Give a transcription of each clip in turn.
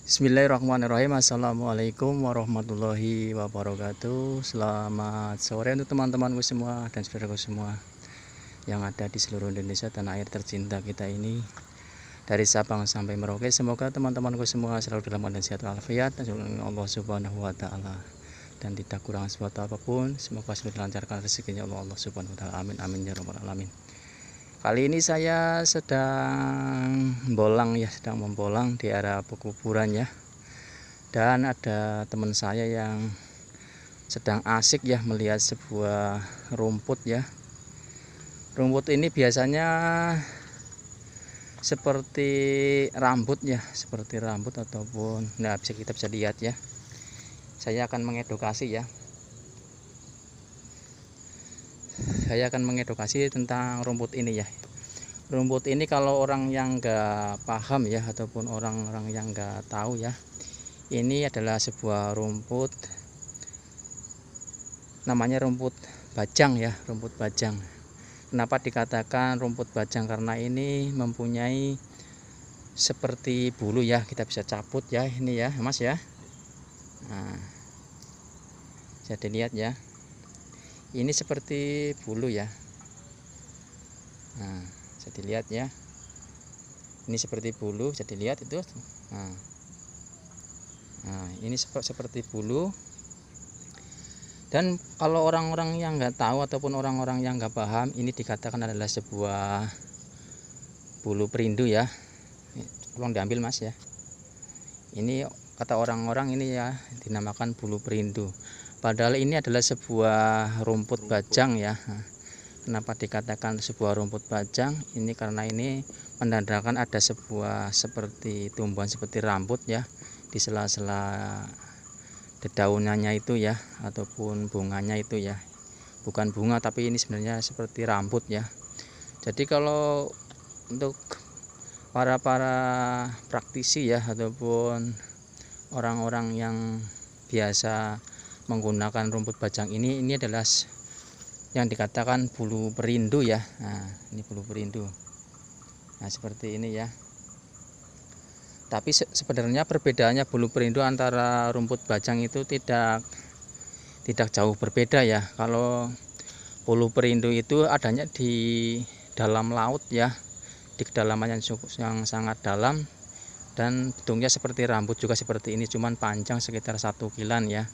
Bismillahirrahmanirrahim. Assalamualaikum warahmatullahi wabarakatuh. Selamat sore untuk teman-temanku semua dan saudaraku semua yang ada di seluruh Indonesia, tanah air tercinta kita ini. Dari Sabang sampai Merauke, semoga teman-temanku semua selalu dalam keadaan sehat walafiat dan Allah Subhanahu wa taala, dan tidak kurang sesuatu apapun. Semoga selalu dilancarkan rezekinya Allah Subhanahu wa taala. Amin amin ya rabbal alamin. Kali ini saya sedang membolang di area pekuburan ya. Dan ada teman saya yang sedang asik ya melihat sebuah rumput ya. Rumput ini biasanya seperti rambut ya, seperti rambut ataupun kita bisa lihat ya. Saya akan mengedukasi ya. Saya akan mengedukasi tentang rumput ini ya. Rumput ini kalau orang yang nggak paham ya, ataupun orang-orang yang nggak tahu ya, ini adalah sebuah rumput, namanya rumput bajang ya, rumput bajang. Kenapa dikatakan rumput bajang? Karena ini mempunyai seperti bulu ya, kita bisa cabut ya ini ya Mas ya. Nah, bisa dilihat ya, ini seperti bulu ya. Nah, bisa dilihat ya, ini seperti bulu, bisa dilihat itu. Nah, ini seperti bulu. Dan kalau orang-orang yang nggak tahu ataupun orang-orang yang nggak paham, ini dikatakan adalah sebuah bulu perindu ya. Tolong diambil Mas ya. Ini kata orang-orang ini ya dinamakan bulu perindu. Padahal ini adalah sebuah rumput bajang ya. Kenapa dikatakan sebuah rumput bajang? Ini karena ini menandakan ada sebuah seperti tumbuhan seperti rambut ya di sela-sela dedaunannya itu ya, ataupun bunganya itu ya. Bukan bunga tapi ini sebenarnya seperti rambut ya. Jadi kalau untuk para praktisi ya, ataupun orang-orang yang biasa menggunakan rumput bajang ini adalah yang dikatakan bulu perindu ya. Nah, ini bulu perindu. Nah, seperti ini ya. Tapi sebenarnya perbedaannya bulu perindu antara rumput bajang itu tidak jauh berbeda ya. Kalau bulu perindu itu adanya di dalam laut ya, di kedalaman yang sangat dalam, dan bentuknya seperti rambut juga seperti ini, cuman panjang sekitar 1 kilan ya.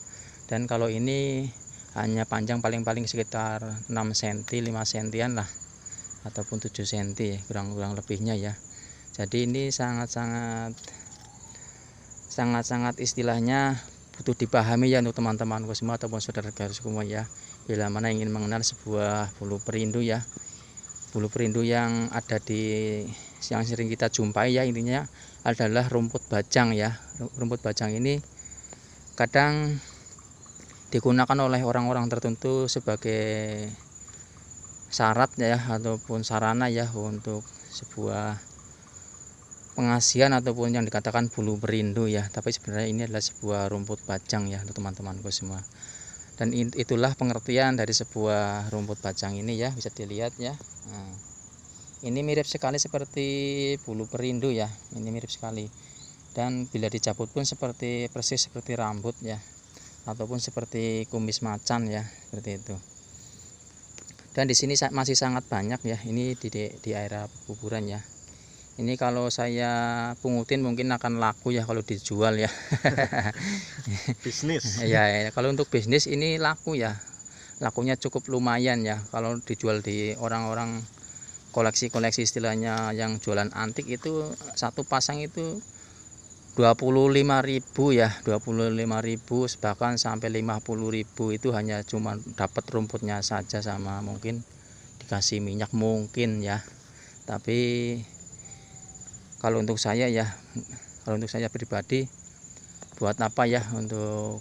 Dan kalau ini hanya panjang paling-paling sekitar 6 cm, 5 cm lah, ataupun 7 cm kurang lebihnya ya. Jadi ini sangat istilahnya butuh dipahami ya untuk teman-temanku semua ataupun saudara-saudara semua ya, bila mana ingin mengenal sebuah bulu perindu ya. Bulu perindu yang ada yang sering kita jumpai ya, intinya adalah rumput bajang ya. Rumput bajang ini kadang digunakan oleh orang-orang tertentu sebagai syarat ya, ataupun sarana ya untuk sebuah pengasihan ataupun yang dikatakan bulu perindu ya. Tapi sebenarnya ini adalah sebuah rumput bajang ya untuk teman-temanku semua. Dan itulah pengertian dari sebuah rumput bajang ini ya, bisa dilihat ya. Nah, ini mirip sekali seperti bulu perindu ya, ini mirip sekali. Dan bila dicabut pun persis seperti rambut ya, ataupun seperti kumis macan ya, seperti itu. Dan di sini masih sangat banyak ya, ini di area kuburan ya. Ini kalau saya pungutin mungkin akan laku ya kalau dijual ya. Bisnis. Ya, kalau untuk bisnis ini laku ya. Lakunya cukup lumayan ya. Kalau dijual di orang-orang koleksi-koleksi istilahnya yang jualan antik itu, satu pasang itu 25.000 ya, 25.000 bahkan sampai 50.000. Itu hanya cuma dapat rumputnya saja, sama mungkin dikasih minyak mungkin ya. Tapi kalau untuk saya pribadi, buat apa ya untuk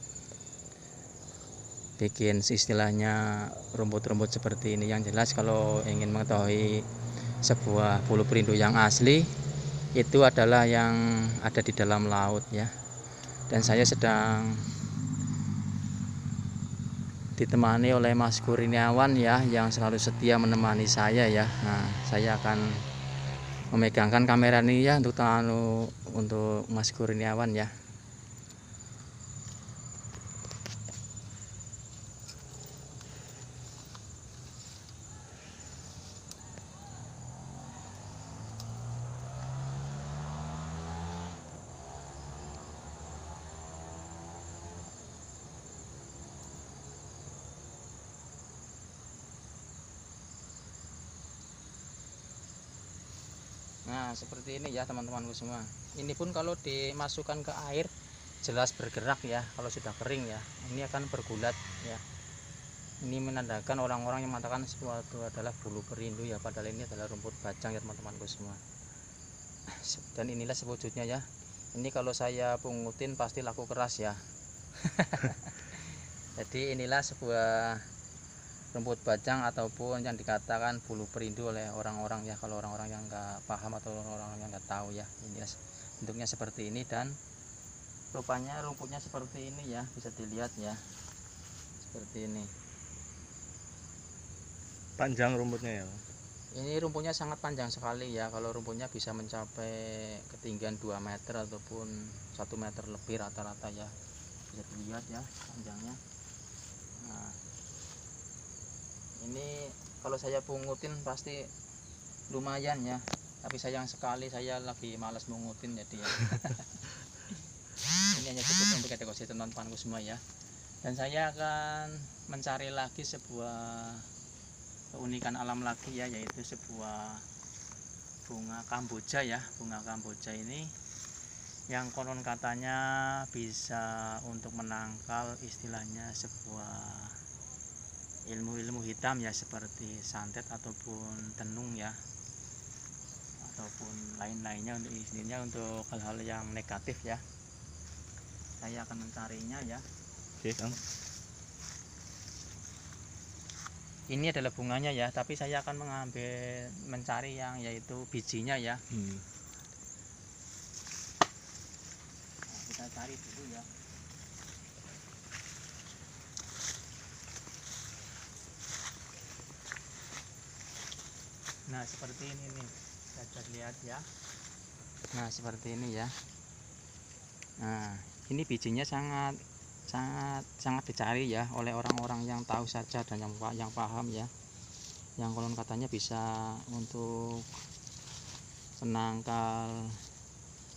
bikin istilahnya rumput-rumput seperti ini. Yang jelas kalau ingin mengetahui sebuah bulu perindu yang asli, itu adalah yang ada di dalam laut ya. Dan saya sedang ditemani oleh Mas Kurniawan ya, yang selalu setia menemani saya ya. Nah, saya akan memegangkan kamera ini ya untuk Mas Kurniawan ya. Nah seperti ini ya teman-temanku semua. Ini pun kalau dimasukkan ke air jelas bergerak ya. Kalau sudah kering ya, ini akan bergulat ya. Ini menandakan orang-orang yang mengatakan sesuatu adalah bulu perindu ya, padahal ini adalah rumput bajang ya teman-temanku semua. Dan inilah sewujudnya ya. Ini kalau saya pungutin pasti laku keras ya. Jadi inilah sebuah rumput bajang ataupun yang dikatakan bulu perindu oleh orang-orang ya, kalau orang-orang yang nggak paham atau orang-orang yang nggak tahu ya. Ini bentuknya seperti ini dan rupanya rumputnya seperti ini ya, bisa dilihat ya, seperti ini. Panjang rumputnya ya, Bang? Ini rumputnya sangat panjang sekali ya. Kalau rumputnya bisa mencapai ketinggian 2 meter ataupun 1 meter lebih rata-rata ya, bisa dilihat ya panjangnya. Nah ini kalau saya pungutin pasti lumayan ya, tapi sayang sekali saya lagi malas mengutin jadi ya. Ini hanya cukup untuk edukasi teman-temanku semua ya. Dan saya akan mencari lagi sebuah keunikan alam lagi ya, yaitu sebuah bunga kamboja ya. Bunga kamboja ini yang konon katanya bisa untuk menangkal istilahnya sebuah ilmu-ilmu hitam ya, seperti santet ataupun tenung ya, ataupun lain-lainnya, untuk istilahnya untuk hal-hal yang negatif ya. Saya akan mencarinya ya. Oke, Kang. Ini adalah bunganya ya, tapi saya akan mencari yang yaitu bijinya ya. Nah, kita cari dulu ya. Nah seperti ini nih, bisa lihat ya. Nah seperti ini ya. Nah ini bijinya sangat dicari ya oleh orang-orang yang tahu saja dan yang paham ya, yang konon katanya bisa untuk menangkal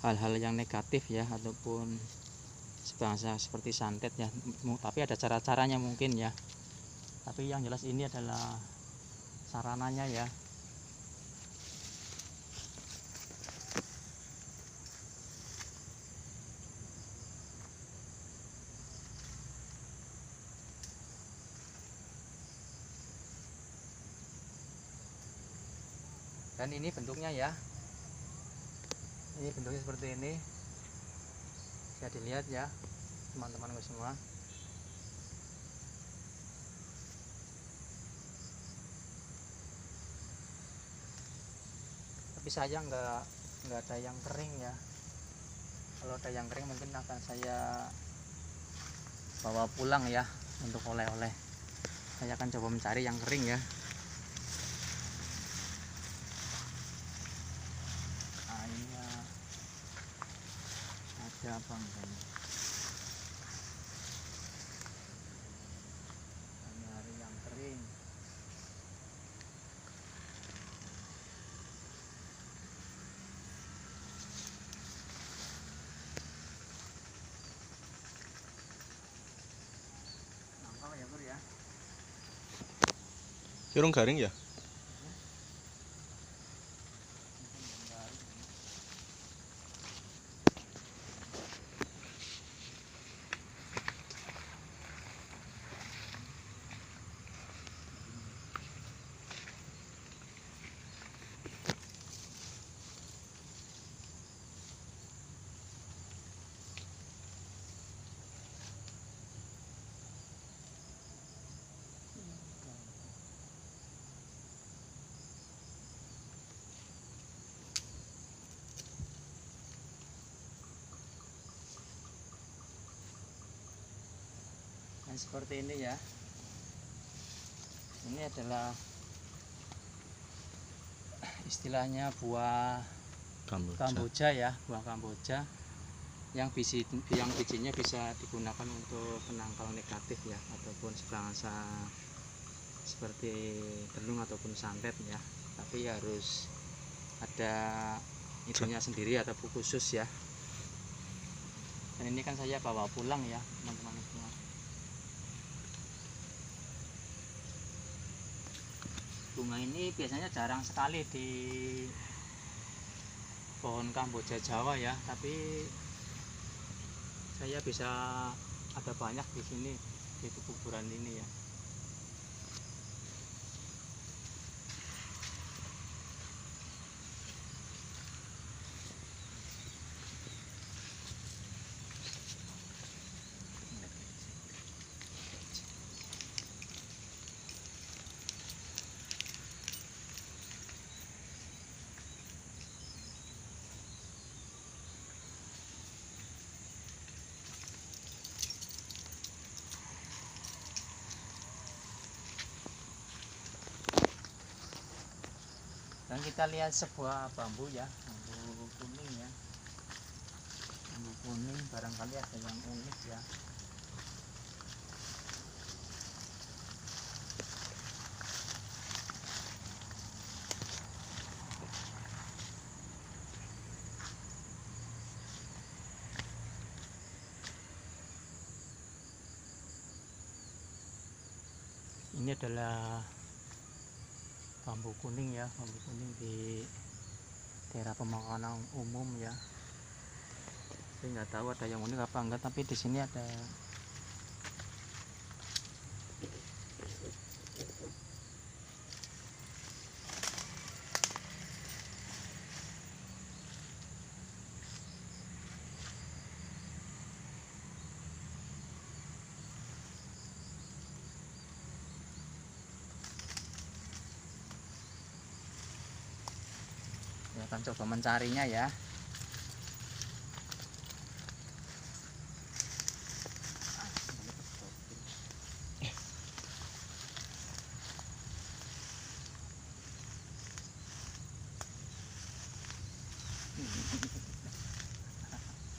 hal-hal yang negatif ya, ataupun sebangsa seperti santet ya. Tapi ada cara-caranya mungkin ya, tapi yang jelas ini adalah sarananya ya. Dan ini bentuknya ya, ini bentuknya seperti ini, bisa dilihat ya teman-temanku semua. Tapi sayang nggak ada yang kering ya. Kalau ada yang kering mungkin akan saya bawa pulang ya untuk oleh-oleh. Saya akan coba mencari yang kering ya. Ada apa enggak? Nyari yang kering. Nangkal ya Bro ya. Kirung garing ya? Nah, seperti ini ya. Ini adalah istilahnya buah kamboja ya, buah kamboja yang bijinya bisa digunakan untuk penangkal negatif ya, ataupun sebangsa seperti tenung ataupun santet ya. Tapi harus ada itunya sendiri atau khusus ya. Dan ini kan saya bawa pulang ya teman-teman semua. Bunga ini biasanya jarang sekali pohon Kamboja Jawa ya, tapi saya bisa ada banyak di sini di kuburan ini ya. Dan kita lihat sebuah bambu ya, bambu kuning ya, bambu kuning barangkali ada yang unik ya. Ini adalah bambu kuning ya, bambu kuning di daerah pemakaman umum ya. Saya nggak tahu ada yang unik apa enggak, tapi di sini ada ya, akan coba mencarinya ya.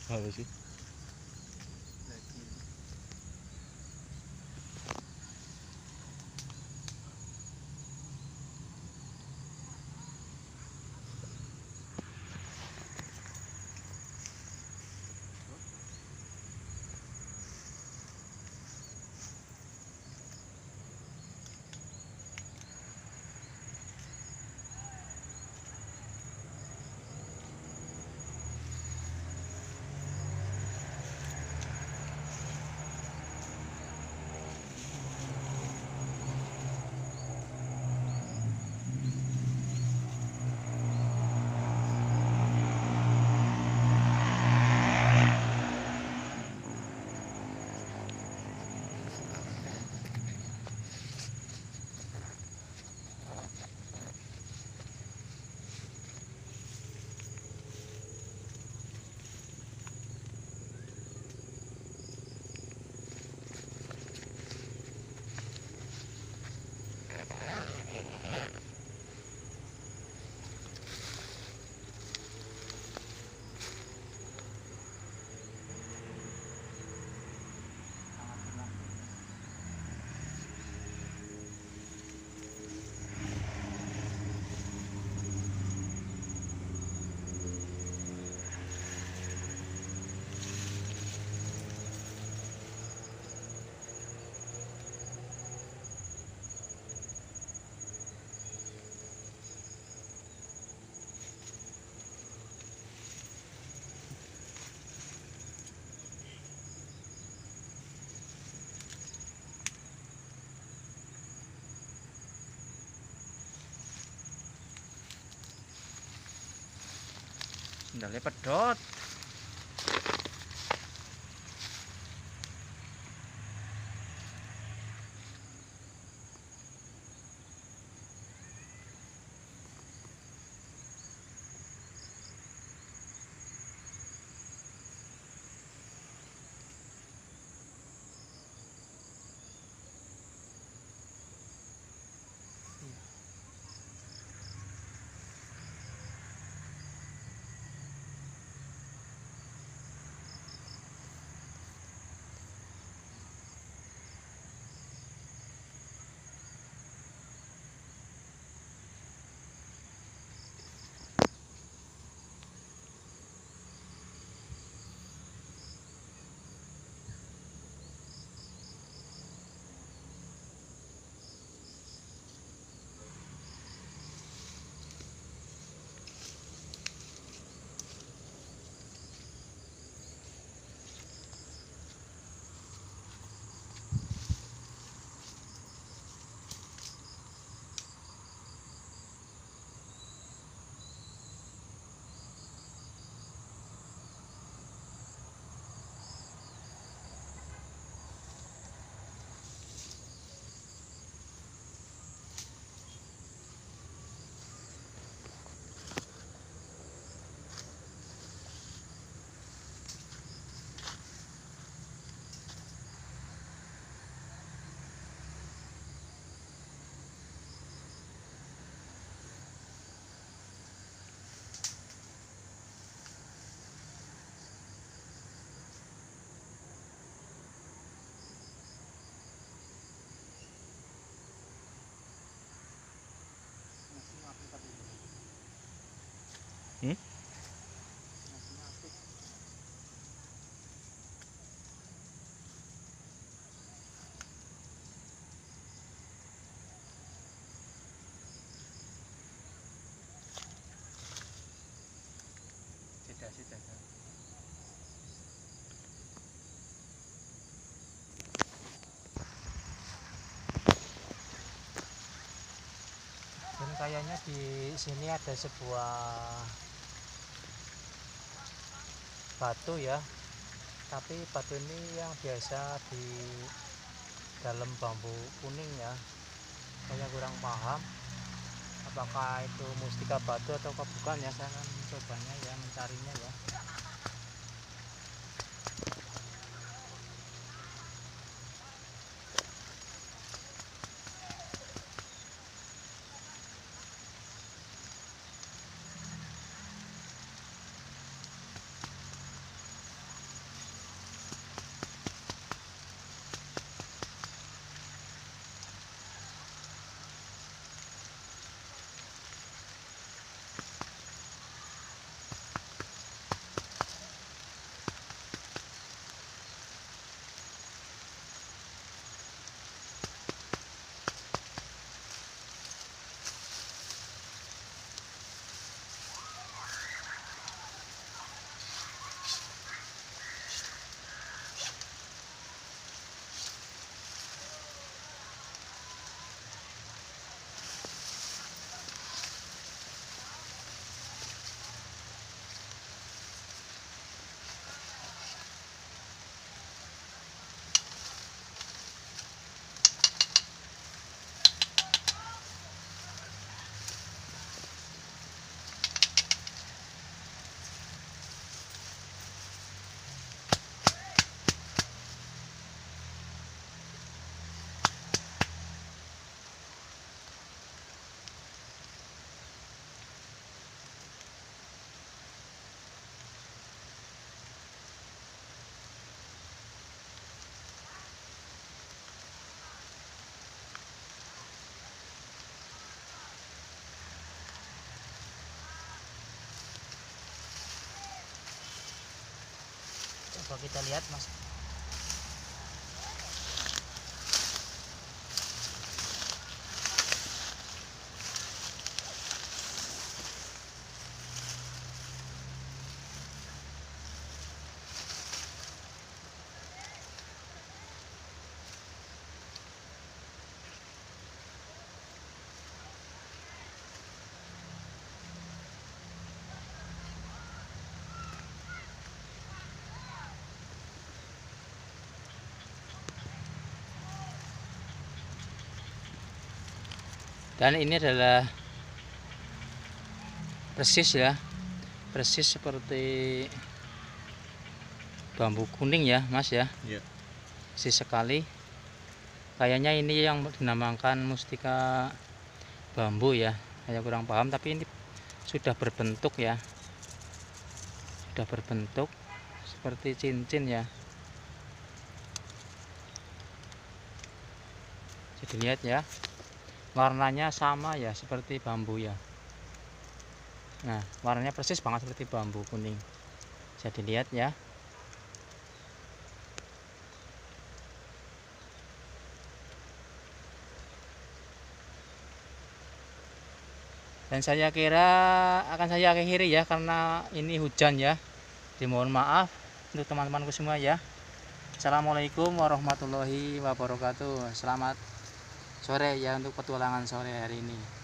Apa sih? Sendalnya pedot. Hmm? Sudah. Dan kayaknya di sini ada sebuah batu ya, tapi batu ini yang biasa di dalam bambu kuning ya. Saya kurang paham apakah itu mustika batu atau bukan ya. Saya akan mencobanya ya, mencarinya ya. Coba kita lihat mas. Dan ini adalah persis ya, persis seperti bambu kuning ya mas ya. Iya. Persis sekali. Kayaknya ini yang dinamakan mustika bambu ya. Saya kurang paham, tapi ini sudah berbentuk ya, sudah berbentuk seperti cincin ya. Jadi lihat ya, warnanya sama ya seperti bambu ya. Nah, warnanya persis banget seperti bambu kuning. Jadi lihat ya. Dan saya kira akan saya akhiri ya, karena ini hujan ya. Dimohon maaf untuk teman-temanku semua ya. Assalamualaikum warahmatullahi wabarakatuh. Selamat sore ya untuk petualangan sore hari ini.